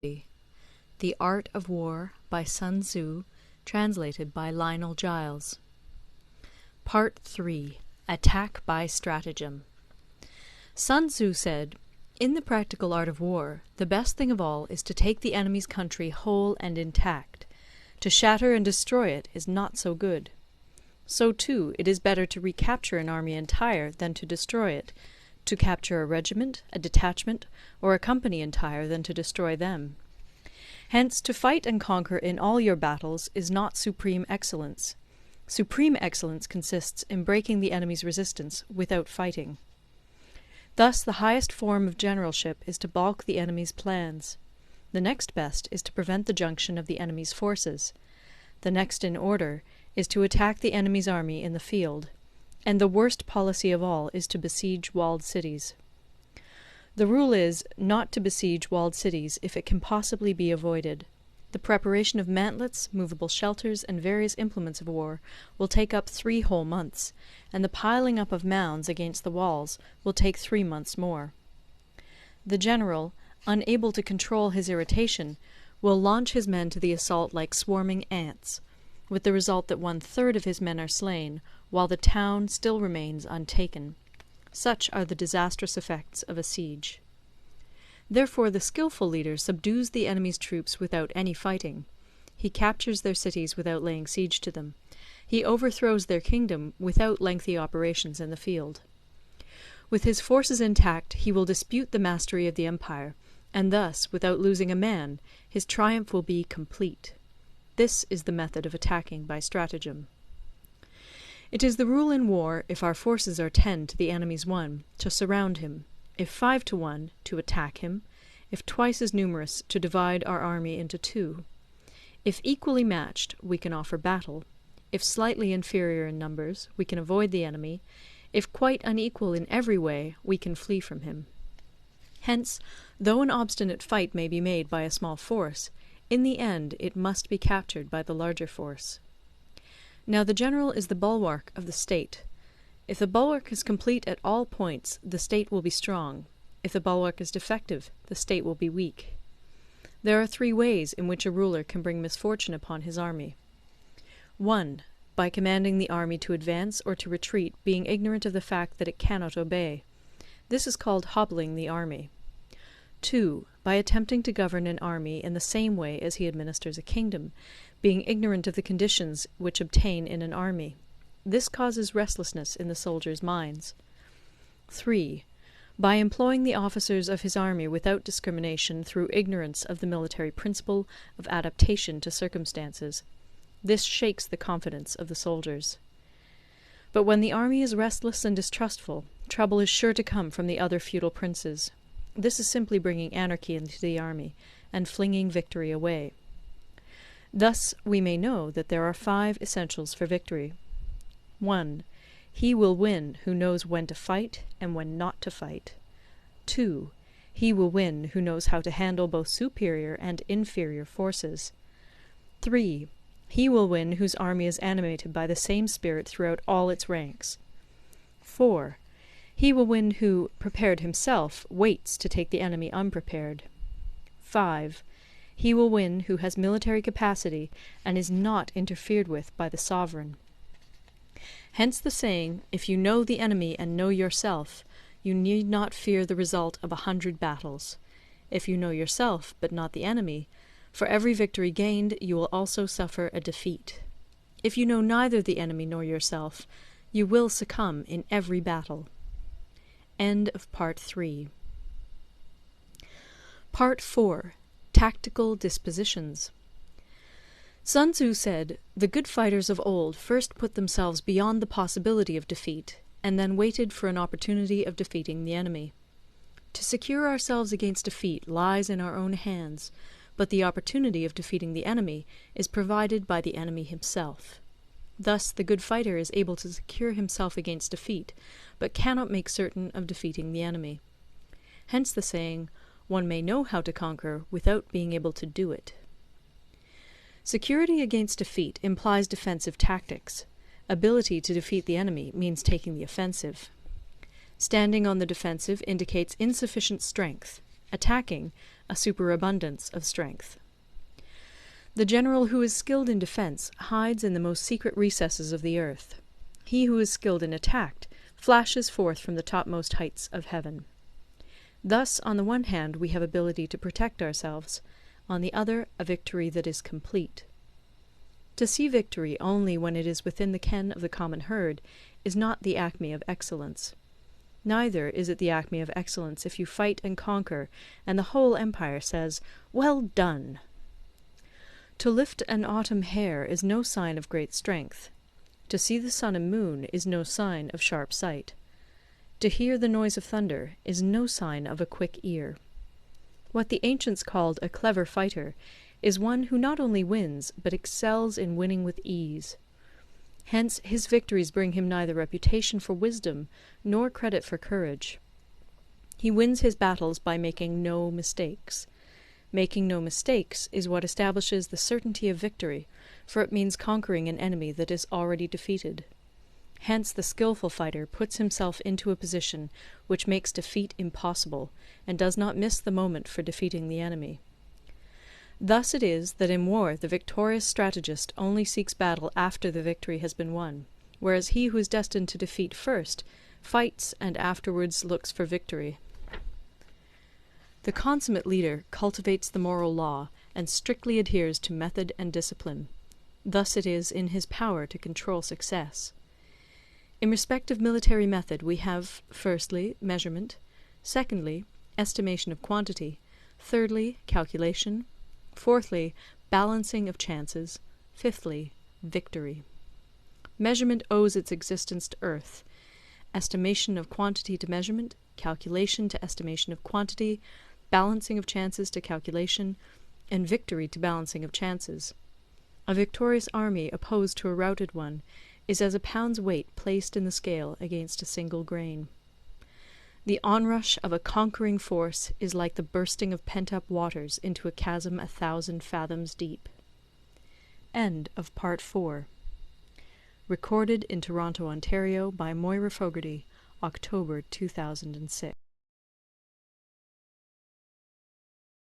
The Art of War by Sun Tzu, translated by Lionel Giles. Part 3. Attack by Stratagem. Sun Tzu said, "In the practical art of war, the best thing of all is to take the enemy's country whole and intact. To shatter and destroy it is not so good. So, too, it is better to recapture an army entire than to destroy it, to capture a regiment, a detachment, or a company entire than to destroy them. Hence, to fight and conquer in all your battles is not supreme excellence. Supreme excellence consists in breaking the enemy's resistance without fighting. Thus, the highest form of generalship is to balk the enemy's plans. The next best is to prevent the junction of the enemy's forces. The next in order is to attack the enemy's army in the field. And the worst policy of all is to besiege walled cities. The rule is, not to besiege walled cities if it can possibly be avoided. The preparation of mantlets, movable shelters, and various implements of war will take up 3 whole months, and the piling up of mounds against the walls will take 3 months more. The general, unable to control his irritation, will launch his men to the assault like swarming ants, with the result that 1/3 of his men are slain, while the town still remains untaken. Such are the disastrous effects of a siege. Therefore the skilful leader subdues the enemy's troops without any fighting. He captures their cities without laying siege to them. He overthrows their kingdom without lengthy operations in the field. With his forces intact he will dispute the mastery of the empire, and thus, without losing a man, his triumph will be complete. This is the method of attacking by stratagem. It is the rule in war, if our forces are 10 to the enemy's 1, to surround him; if 5 to 1, to attack him; if twice as numerous, to divide our army into 2. If equally matched, we can offer battle; if slightly inferior in numbers, we can avoid the enemy; if quite unequal in every way, we can flee from him. Hence, though an obstinate fight may be made by a small force, in the end it must be captured by the larger force. Now the general is the bulwark of the state. If the bulwark is complete at all points, the state will be strong. If the bulwark is defective, the state will be weak. There are 3 ways in which a ruler can bring misfortune upon his army. 1. By commanding the army to advance or to retreat, being ignorant of the fact that it cannot obey. This is called hobbling the army. 2. By attempting to govern an army in the same way as he administers a kingdom, being ignorant of the conditions which obtain in an army. This causes restlessness in the soldiers' minds. 3. By employing the officers of his army without discrimination through ignorance of the military principle of adaptation to circumstances. This shakes the confidence of the soldiers. But when the army is restless and distrustful, trouble is sure to come from the other feudal princes. This is simply bringing anarchy into the army, and flinging victory away. Thus we may know that there are 5 essentials for victory. 1. He will win who knows when to fight and when not to fight. 2. He will win who knows how to handle both superior and inferior forces. 3. He will win whose army is animated by the same spirit throughout all its ranks. 4. He will win who, prepared himself, waits to take the enemy unprepared. 5. He will win who has military capacity and is not interfered with by the sovereign. Hence the saying, if you know the enemy and know yourself, you need not fear the result of 100 battles. If you know yourself, but not the enemy, for every victory gained you will also suffer a defeat. If you know neither the enemy nor yourself, you will succumb in every battle. End of Part 3. Part 4. Tactical Dispositions. Sun Tzu said, "The good fighters of old first put themselves beyond the possibility of defeat, and then waited for an opportunity of defeating the enemy. To secure ourselves against defeat lies in our own hands, but the opportunity of defeating the enemy is provided by the enemy himself. Thus the good fighter is able to secure himself against defeat, but cannot make certain of defeating the enemy. Hence the saying, one may know how to conquer without being able to do it." Security against defeat implies defensive tactics. Ability to defeat the enemy means taking the offensive. Standing on the defensive indicates insufficient strength. Attacking a superabundance of strength. The general who is skilled in defence hides in the most secret recesses of the earth. He who is skilled in attack flashes forth from the topmost heights of heaven. Thus, on the one hand, we have ability to protect ourselves, on the other, a victory that is complete. To see victory only when it is within the ken of the common herd is not the acme of excellence. Neither is it the acme of excellence if you fight and conquer, and the whole empire says, "Well done!" To lift an autumn hare is no sign of great strength. To see the sun and moon is no sign of sharp sight. To hear the noise of thunder is no sign of a quick ear. What the ancients called a clever fighter is one who not only wins, but excels in winning with ease. Hence his victories bring him neither reputation for wisdom nor credit for courage. He wins his battles by making no mistakes. Making no mistakes is what establishes the certainty of victory, for it means conquering an enemy that is already defeated. Hence the skilful fighter puts himself into a position which makes defeat impossible, and does not miss the moment for defeating the enemy. Thus it is that in war the victorious strategist only seeks battle after the victory has been won, whereas he who is destined to defeat first fights and afterwards looks for victory. The consummate leader cultivates the moral law and strictly adheres to method and discipline. Thus it is in his power to control success. In respect of military method we have, firstly, measurement; secondly, estimation of quantity; thirdly, calculation; fourthly, balancing of chances; fifthly, victory. Measurement owes its existence to earth; estimation of quantity to measurement; calculation to estimation of quantity; balancing of chances to calculation; and victory to balancing of chances. A victorious army opposed to a routed one is as a pound's weight placed in the scale against a single grain. The onrush of a conquering force is like the bursting of pent-up waters into a chasm 1,000 fathoms deep. End of Part 4. Recorded in Toronto, Ontario by Moira Fogarty, October 2006.